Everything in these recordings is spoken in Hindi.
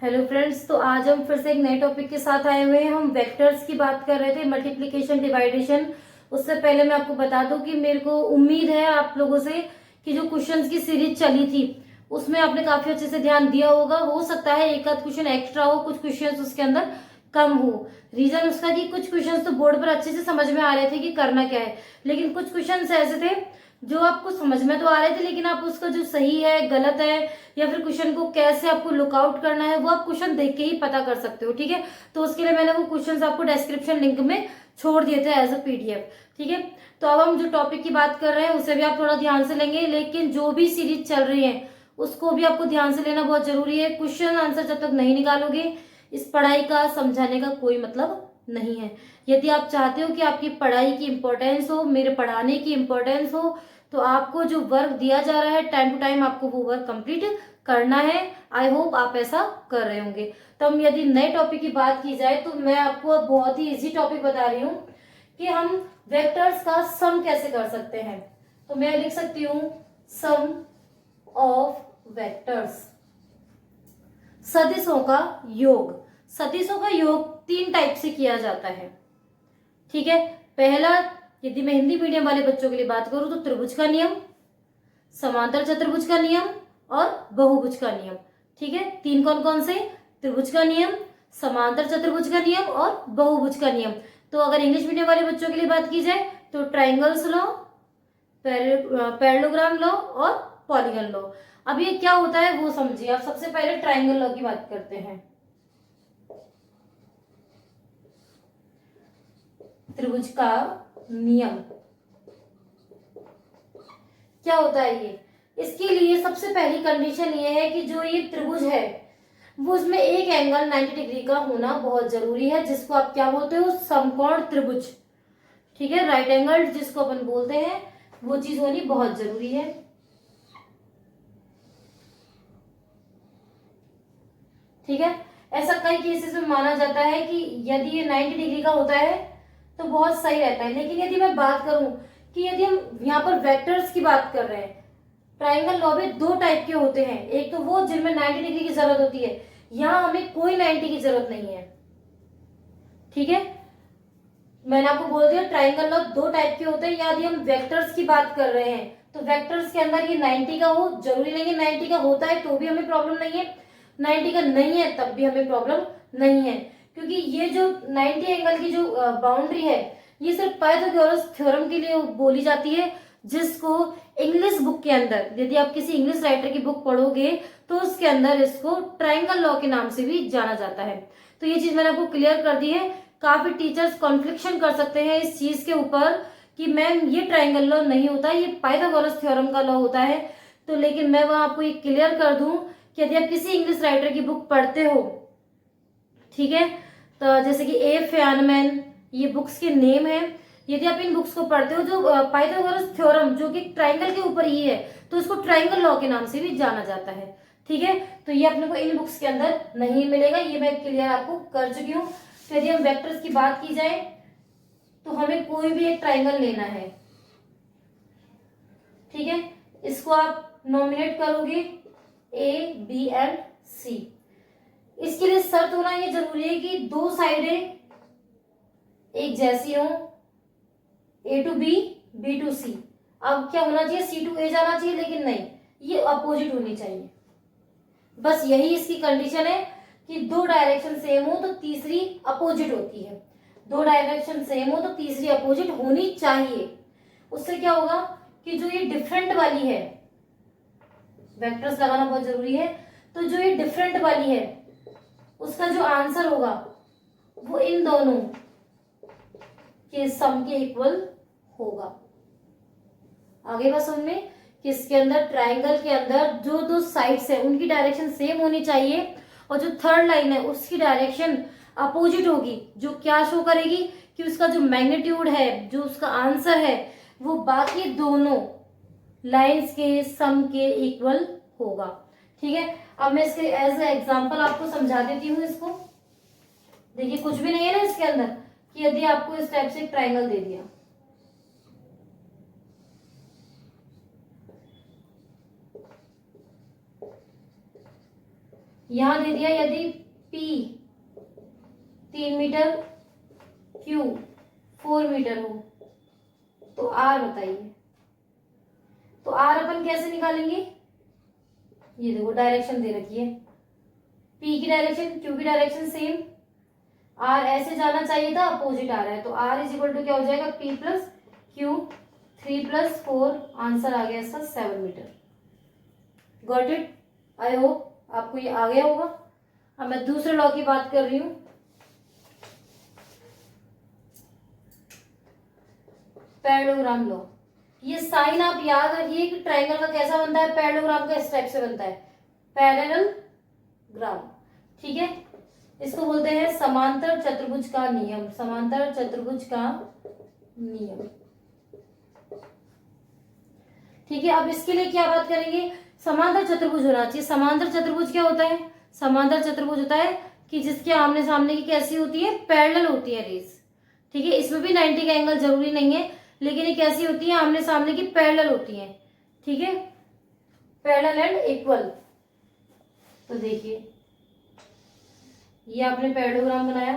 हेलो फ्रेंड्स, तो आज हम फिर से एक नए टॉपिक के साथ आए हुए हैं। हम वेक्टर्स की बात कर रहे थे, मल्टीप्लिकेशन डिवाइडेशन। उससे पहले मैं आपको बता दूं कि मेरे को उम्मीद है आप लोगों से कि जो क्वेश्चंस की सीरीज चली थी उसमें आपने काफी अच्छे से ध्यान दिया होगा। हो सकता है एक आध क्वेश्चन एक्स्ट्रा हो, कुछ क्वेश्चंस उसके अंदर कम हो। रीजन उसका कि कुछ क्वेश्चंस तो बोर्ड पर अच्छे से समझ में आ रहे थे कि करना क्या है, लेकिन कुछ क्वेश्चंस ऐसे थे जो आपको समझ में तो आ रहे थे लेकिन आप उसका जो सही है गलत है या फिर क्वेश्चन को कैसे आपको लुकआउट करना है वो आप क्वेश्चन देख के ही पता कर सकते हो। ठीक है, तो उसके लिए मैंने वो क्वेश्चंस आपको डिस्क्रिप्शन लिंक में छोड़ दिए थे एज अ पीडीएफ। ठीक है, तो अब हम जो टॉपिक की बात कर रहे हैं उसे भी आप थोड़ा ध्यान से लेंगे, लेकिन जो भी सीरीज चल रही है उसको भी आपको ध्यान से लेना बहुत जरूरी है। क्वेश्चन आंसर जब तक नहीं निकालोगे इस पढ़ाई का समझाने का कोई मतलब नहीं है। यदि आप चाहते हो कि आपकी पढ़ाई की इंपॉर्टेंस हो, मेरे पढ़ाने की इंपॉर्टेंस हो, तो आपको जो वर्क दिया जा रहा है टाइम टू टाइम आपको वो वर्क कंप्लीट करना है। आई होप आप ऐसा कर रहे होंगे। तो हम यदि नए टॉपिक की बात की जाए तो मैं आपको अब बहुत ही इजी टॉपिक बता रही हूँ कि हम वेक्टर्स का सम कैसे कर सकते हैं। तो मैं लिख सकती हूँ सम ऑफ वेक्टर्स, सदिशों का योग। सदिशों का योग तीन टाइप से किया जाता है। ठीक है, पहला, यदि मैं हिंदी मीडियम वाले बच्चों के लिए बात करूं तो त्रिभुज का नियम, समांतर चतुर्भुज का नियम और बहुभुज का नियम। ठीक है, तीन कौन कौन से? त्रिभुज का नियम, समांतर चतुर्भुज का नियम और बहुभुज का नियम। तो अगर इंग्लिश मीडियम वाले बच्चों के लिए बात की जाए तो ट्राइंगल्स लॉ, पैरेललोग्राम लॉ और पॉलीगन लॉ। अब ये क्या होता है वो समझिए। आप सबसे पहले ट्राइंगल लॉ की बात करते हैं। त्रिभुज का नियम क्या होता है ये? इसके लिए सबसे पहली कंडीशन ये है कि जो ये त्रिभुज है वो उसमें एक एंगल 90 डिग्री का होना बहुत जरूरी है, जिसको आप क्या बोलते हो? समकोण त्रिभुज। ठीक है, राइट एंगल जिसको अपन बोलते हैं, वो चीज होनी बहुत जरूरी है। ठीक है, ऐसा कई केसेस में माना जाता है कि यदि ये 90 डिग्री का होता है तो बहुत सही रहता है। लेकिन यदि मैं बात करूं कि यदि हम यहाँ पर वेक्टर्स की बात कर रहे हैं, ट्राइंगल लॉ में दो टाइप के होते हैं। एक तो वो जिनमें 90 डिग्री की जरूरत होती है, यहाँ हमें कोई 90 की जरूरत नहीं है। ठीक है, मैंने आपको बोल दिया ट्राइंगल लॉ दो टाइप के होते हैं। यदि हम वेक्टर्स की बात कर रहे हैं तो वेक्टर्स के अंदर ये 90 का हो, जरूरी नहीं है 90 का होता है तो भी हमें प्रॉब्लम नहीं है, 90 का नहीं है तब भी हमें प्रॉब्लम नहीं है। क्योंकि ये जो 90 एंगल की जो बाउंड्री है ये सिर्फ पाइथागोरस थ्योरम के लिए बोली जाती है, जिसको इंग्लिश बुक के अंदर, यदि आप किसी इंग्लिश राइटर की बुक पढ़ोगे तो उसके अंदर इसको ट्राइंगल लॉ के नाम से भी जाना जाता है। तो ये चीज मैंने आपको क्लियर कर दी है। काफी टीचर्स कॉन्फ्लिक्शन कर सकते हैं इस चीज के ऊपर कि मैम ये ट्राइंगल लॉ नहीं होता, ये पाइथागोरस थ्योरम का लॉ होता है। तो लेकिन मैं वहां आपको ये क्लियर कर दूं कि यदि आप किसी इंग्लिश राइटर की बुक पढ़ते हो, ठीक है, तो जैसे कि ए फेनमैन, ये बुक्स के नेम है। यदि आप इन बुक्स को पढ़ते हो जो पाइथागोरस थ्योरम जो कि ट्राइंगल के ऊपर ही है, तो इसको ट्राइंगल लॉ के नाम से भी जाना जाता है। ठीक है, तो ये अपने को इन बुक्स के अंदर नहीं मिलेगा, ये मैं क्लियर आपको कर चुकी हूँ। तो यदि हम वेक्टर्स की बात की जाए तो हमें कोई भी एक ट्राइंगल लेना है। ठीक है, इसको आप नॉमिनेट करोगे ए बी एंड सी। इसके लिए शर्त होना ये जरूरी है कि दो साइडें एक जैसी हो, ए टू बी, बी टू सी। अब क्या होना चाहिए? सी टू ए जाना चाहिए, लेकिन नहीं, ये अपोजिट होनी चाहिए। बस यही इसकी कंडीशन है कि दो डायरेक्शन सेम हो तो तीसरी अपोजिट होती है। दो डायरेक्शन सेम हो तो तीसरी अपोजिट होनी चाहिए। उससे क्या होगा कि जो ये डिफरेंट वाली है, वेक्टर्स लगाना बहुत जरूरी है, तो जो ये डिफरेंट वाली है उसका जो आंसर होगा वो इन दोनों के सम के इक्वल होगा। आगे बात समझ में कि इसके अंदर ट्राइंगल के अंदर जो दो साइड्स है उनकी डायरेक्शन सेम होनी चाहिए और जो थर्ड लाइन है उसकी डायरेक्शन अपोजिट होगी, जो क्या शो करेगी कि उसका जो मैग्नीट्यूड है, जो उसका आंसर है, वो बाकी दोनों लाइंस के सम के इक्वल होगा। ठीक है, अब मैं इसके एज ए एग्जांपल आपको समझा देती हूँ इसको। देखिए कुछ भी नहीं है ना इसके अंदर कि यदि आपको इस टाइप से एक ट्राइंगल दे दिया, यहां दे दिया यदि P 3 मीटर, Q 4 मीटर हो तो R बताइए। तो R अपन कैसे निकालेंगे, ये देखो डायरेक्शन दे रखी है, P की डायरेक्शन Q की डायरेक्शन सेम, R ऐसे जाना चाहिए था, अपोजिट आ रहा है, तो R इज इक्वल टू क्या हो जाएगा, P plus Q, 3 plus 4, answer आ गया इसका 7 metre. Got it, I hope आपको ये आ गया होगा। अब मैं दूसरे लॉ की बात कर रही हूं, पैरेललोग्राम लॉ। ये साइन आप याद रखिए कि ट्रायंगल का कैसा बनता है, पैरेललोग्राम का इस टाइप से बनता है, पैरेललोग्राम, ठीक है। इसको बोलते हैं समांतर चतुर्भुज का नियम, समांतर चतुर्भुज का नियम, ठीक है। अब इसके लिए क्या बात करेंगे, समांतर चतुर्भुज होना चाहिए। समांतर चतुर्भुज क्या होता है, समांतर चतुर्भुज होता है कि जिसके आमने सामने की कैसी होती है, पैरेलल होती है रेस, ठीक है। इसमें भी 90 का एंगल जरूरी नहीं है, लेकिन ये कैसी होती है, आमने सामने की पैरेलल होती है, ठीक है, पैरेलल एंड इक्वल। तो देखिए ये आपने पैरेललोग्राम बनाया,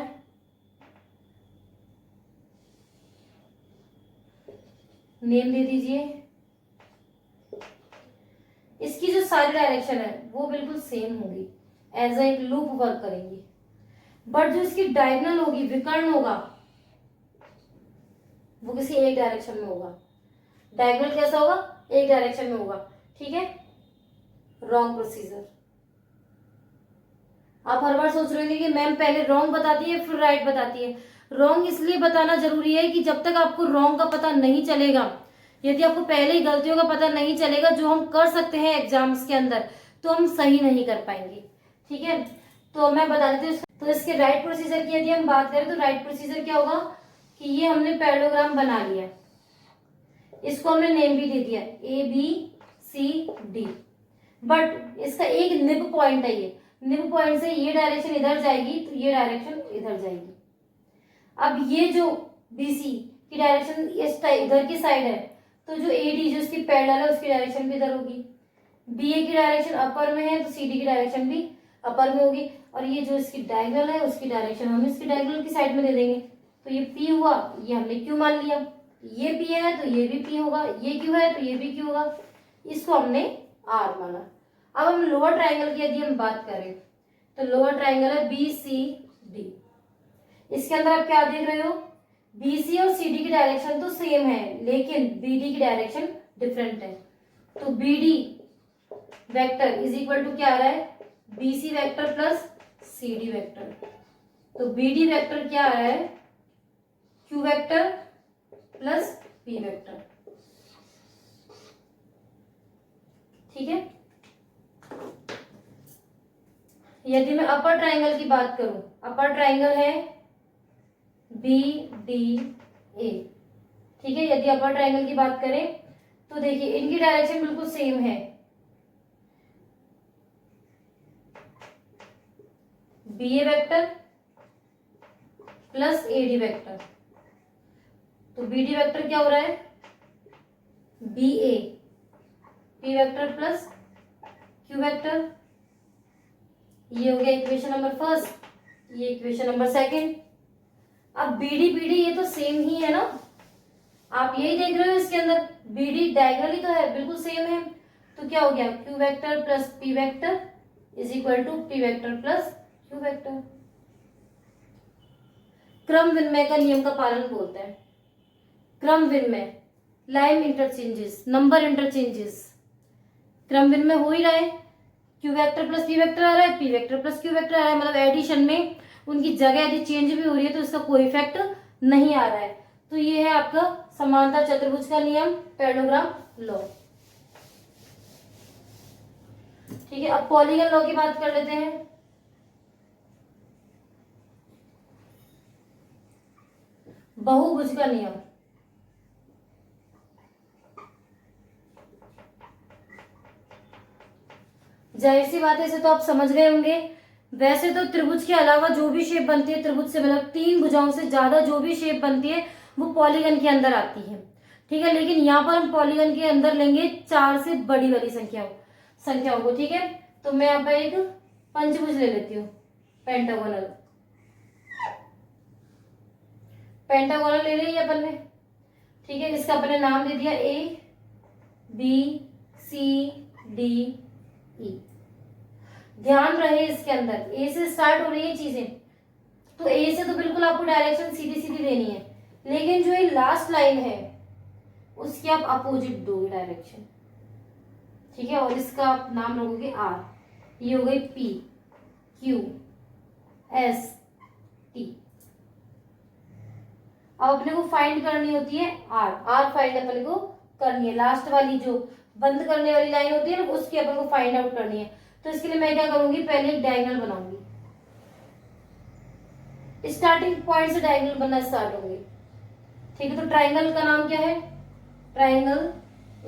नेम दे दीजिए। इसकी जो सारी डायरेक्शन है वो बिल्कुल सेम होगी, एज एक लूप वर्क करेंगी, बट जो इसकी डायगोनल होगी, विकर्ण होगा, वो किसी एक डायरेक्शन में होगा। डायगोनल कैसा होगा, एक डायरेक्शन में होगा, ठीक है। Wrong procedure. आप हर बार सोच रहे होंगे कि मैम पहले रॉन्ग बताती है फिर राइट बताती है। रॉन्ग इसलिए बताना जरूरी है कि जब तक आपको रॉन्ग का पता नहीं चलेगा, यदि आपको पहले ही गलतियों का पता नहीं चलेगा जो हम कर सकते हैं एग्जाम्स के अंदर, तो हम सही नहीं कर पाएंगे, ठीक है। तो मैं बता देती हूँ, तो इसके राइट प्रोसीजर की यदि हम बात करें तो राइट प्रोसीजर क्या होगा कि ये हमने पैरेललोग्राम बना लिया, इसको हमने नेम भी दे दिया ABCD, बट इसका एक निब पॉइंट है, ये निब पॉइंट से ये डायरेक्शन इधर जाएगी तो ये डायरेक्शन इधर जाएगी। अब ये जो BC की डायरेक्शन इस इधर की साइड है, तो जो AD जो इसकी पैरेलल है उसकी डायरेक्शन भी इधर होगी। BA की डायरेक्शन अपर में है तो CD की डायरेक्शन भी अपर में होगी, और ये जो इसकी डायगोनल है उसकी डायरेक्शन हम इसकी डायगोनल की साइड में दे देंगे। तो ये P हुआ, ये हमने Q मान लिया, ये P है तो ये भी P होगा, ये Q है तो ये भी Q होगा, इसको हमने R माना। अब हम लोअर ट्रायंगल की यदि हम बात करें तो लोअर ट्रायंगल है BCD। इसके अंदर आप क्या देख रहे हो, BC और CD की डायरेक्शन तो सेम है, लेकिन BD की डायरेक्शन डिफरेंट है। तो BD vector is equal to क्या आ रहा है, BC vector plus CD vector. तो BD वेक्टर क्या आ रहा है, Q vector plus P vector, ठीक है। यदि मैं अपर ट्रायंगल की बात करूं, अपर ट्रायंगल है BDA, ठीक है। यदि अपर ट्रायंगल की बात करें तो देखिए इनकी डायरेक्शन बिल्कुल सेम है, BA vector plus AD vector. तो BD वेक्टर क्या हो रहा है, BA P vector plus Q vector. ये हो गया इक्वेशन नंबर फर्स्ट, ये इक्वेशन नंबर सेकंड। अब BD BD ये तो सेम ही है ना, आप यही देख रहे हो इसके अंदर BD डायगोनल ही तो है, बिल्कुल सेम है। तो क्या हो गया, Q vector plus P vector is equal to P vector plus Q vector. क्रम विनिमय का नियम का पालन बोलते हैं, क्रम विनिमय, लाइन इंटरचेंजेस, नंबर इंटरचेंजेस, क्रम विनिमय हो ही रहा है, Q vector plus P vector आ रहा है, P vector plus Q vector आ रहा है, मतलब एडिशन में उनकी जगह यदि चेंज भी हो रही है तो इसका कोई इफेक्ट नहीं आ रहा है। तो ये है आपका समांतर चतुर्भुज का नियम, पैरेललोग्राम लॉ, ठीक है। अब पॉलीगन लॉ की बात कर लेते हैं। बहुभुज का नियम, जाहिर सी बात है इसे तो आप समझ गए होंगे। वैसे तो त्रिभुज के अलावा जो भी शेप बनती है त्रिभुज से, मतलब 3 भुजाओं से ज्यादा जो भी शेप बनती है वो पॉलीगन के अंदर आती है, ठीक है। लेकिन यहाँ पर हम पॉलीगन के अंदर लेंगे 4 से बड़ी वाली संख्याओं को, ठीक है। तो मैं यहाँ पर एक पंचभुज ले लेती हूँ, पेंटागोनल। पेंटागोनल ले लिया अपन ने, ठीक है। इसका अपन ने नाम दे दिया ABCDE। ध्यान रहे इसके अंदर ए से स्टार्ट हो रही है चीजें, तो ए से तो बिल्कुल आपको डायरेक्शन सीधी सीधी देनी है, लेकिन जो ये लास्ट लाइन है उसकी आप अपोजिट दोगे डायरेक्शन, ठीक है। और इसका आप नाम रखोगे आर, ये हो गई PQST। अब अपने को फाइंड करनी होती है आर फाइंड अपने को करनी है, लास्ट वाली जो बंद करने वाली लाइन होती है ना, उसकी अपन को फाइंड आउट करनी है। तो इसके लिए मैं क्या करूंगी, पहले एक डायगोनल बनाऊंगी, स्टार्टिंग पॉइंट से डायगोनल बनना स्टार्ट होंगे, ठीक है। तो ट्राइंगल का नाम क्या है, ट्राइंगल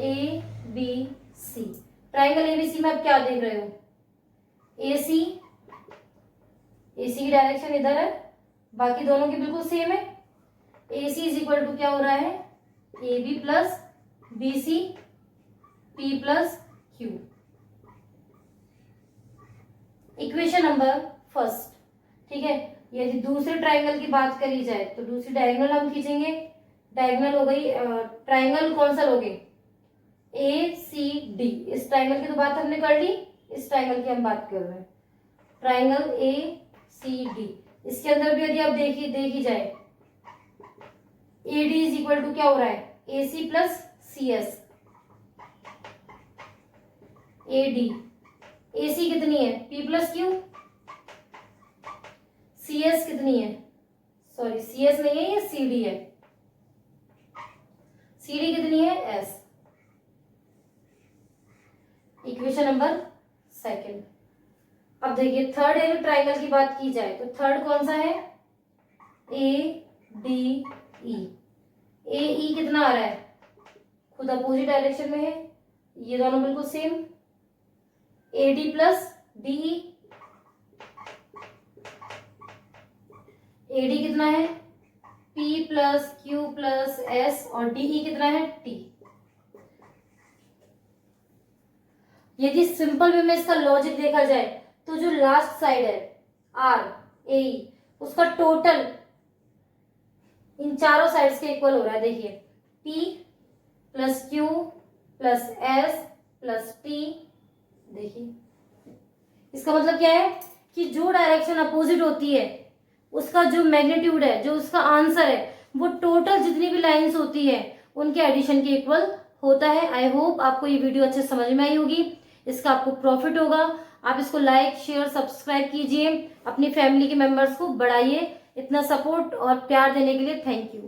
ABC। ट्राइंगल ABC में आप क्या देख रहे हो, AC की डायरेक्शन इधर है, बाकी दोनों की बिल्कुल सेम है। AC इज इक्वल टू क्या हो रहा है, AB plus BC P plus Q। Equation number first, ठीक है। यदि दूसरे ट्राइंगल की बात करी जाए तो दूसरी डायगोनल हम खींचेंगे, डायगोनल हो गई, ट्राइंगल कौन सा लोगे, ACD। इस ट्राइंगल की तो बात हमने कर ली, इस ट्राइंगल की हम बात कर रहे हैं, ट्राइंगल ACD। इसके अंदर भी यदि आप देखी जाए, AD इज इक्वल टू क्या हो रहा है, AC plus CS। AD AC कितनी है, P प्लस Q। CS कितनी है, सॉरी CS नहीं है, ये CD है, CD कितनी है, S। Equation number second. अब देखिए थर्ड एल ट्राइंगल की बात की जाए तो थर्ड कौन सा है, ADE। AE कितना आ रहा है, खुद अपोजिट डायरेक्शन में है, ये दोनों बिल्कुल same. AD plus DE, AD कितना है, P plus Q plus S, और DE कितना है, T। यदि सिंपल वे में इसका लॉजिक देखा जाए तो जो लास्ट साइड है RAE, उसका टोटल इन चारों साइड्स के इक्वल हो रहा है। देखिए P plus Q plus S plus T, देखिए इसका मतलब क्या है कि जो डायरेक्शन अपोजिट होती है उसका जो मैग्नीट्यूड है, जो उसका आंसर है, वो टोटल जितनी भी लाइंस होती है उनके एडिशन के इक्वल होता है। आई होप आपको ये वीडियो अच्छे समझ में आई होगी, इसका आपको प्रॉफिट होगा। आप इसको लाइक शेयर सब्सक्राइब कीजिए, अपनी फैमिली के मेंबर्स को बढ़ाइए। इतना सपोर्ट और प्यार देने के लिए थैंक यू।